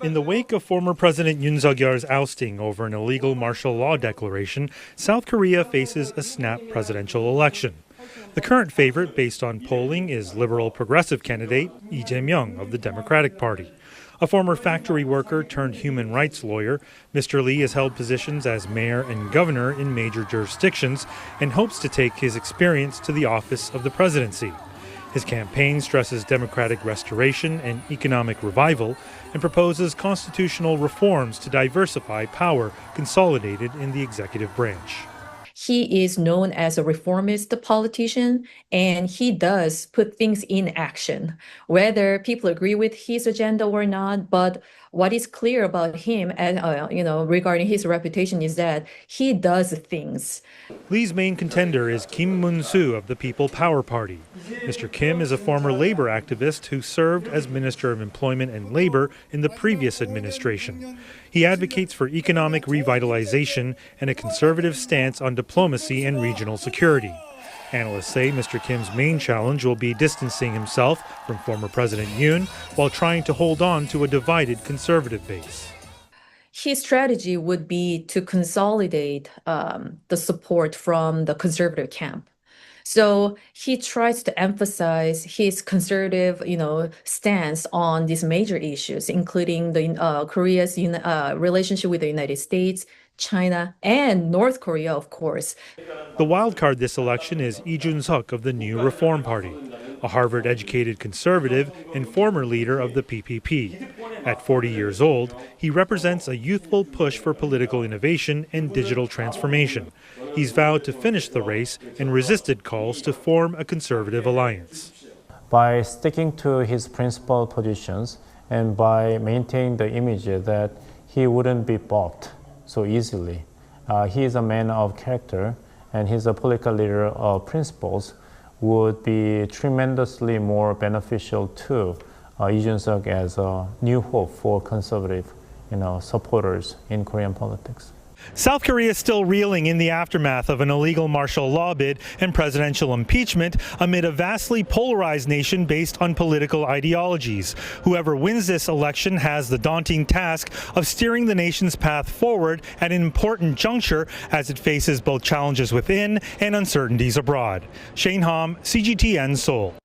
In the wake of former President Yoon Suk-yeol's ousting over an illegal martial law declaration, South Korea faces a snap presidential election. The current favorite, based on polling, is liberal progressive candidate Lee Jae-myung of the Democratic Party. A former factory worker turned human rights lawyer, Mr. Lee has held positions as mayor and governor in major jurisdictions and hopes to take his experience to the office of the presidency. His campaign stresses democratic restoration and economic revival and proposes constitutional reforms to diversify power consolidated in the executive branch. He is known as a reformist politician, and he does put things in action, whether people agree with his agenda or not. But what is clear about him, regarding his reputation, is that he does things. Lee's main contender is Kim Moon-soo of the People Power Party. Mr. Kim is a former labor activist who served as Minister of Employment and Labor in the previous administration. He advocates for economic revitalization and a conservative stance on diplomacy and regional security. Analysts say Mr. Kim's main challenge will be distancing himself from former President Yoon while trying to hold on to a divided conservative base. His strategy would be to consolidate the support from the conservative camp. So he tries to emphasize his conservative, stance on these major issues, including the Korea's relationship with the United States, China, and North Korea, of course. The wild card this election is Lee Jun-suk of the New Reform Party, a Harvard-educated conservative and former leader of the PPP. At 40 years old, he represents a youthful push for political innovation and digital transformation. He's vowed to finish the race and resisted calls to form a conservative alliance. By sticking to his principal positions and by maintaining the image that he wouldn't be balked so easily, he is a man of character, and he's a political leader of principles, would be tremendously more beneficial to Lee Jun-suk as a new hope for conservative, supporters in Korean politics. South Korea is still reeling in the aftermath of an illegal martial law bid and presidential impeachment amid a vastly polarized nation based on political ideologies. Whoever wins this election has the daunting task of steering the nation's path forward at an important juncture as it faces both challenges within and uncertainties abroad. Shane Hom, CGTN Seoul.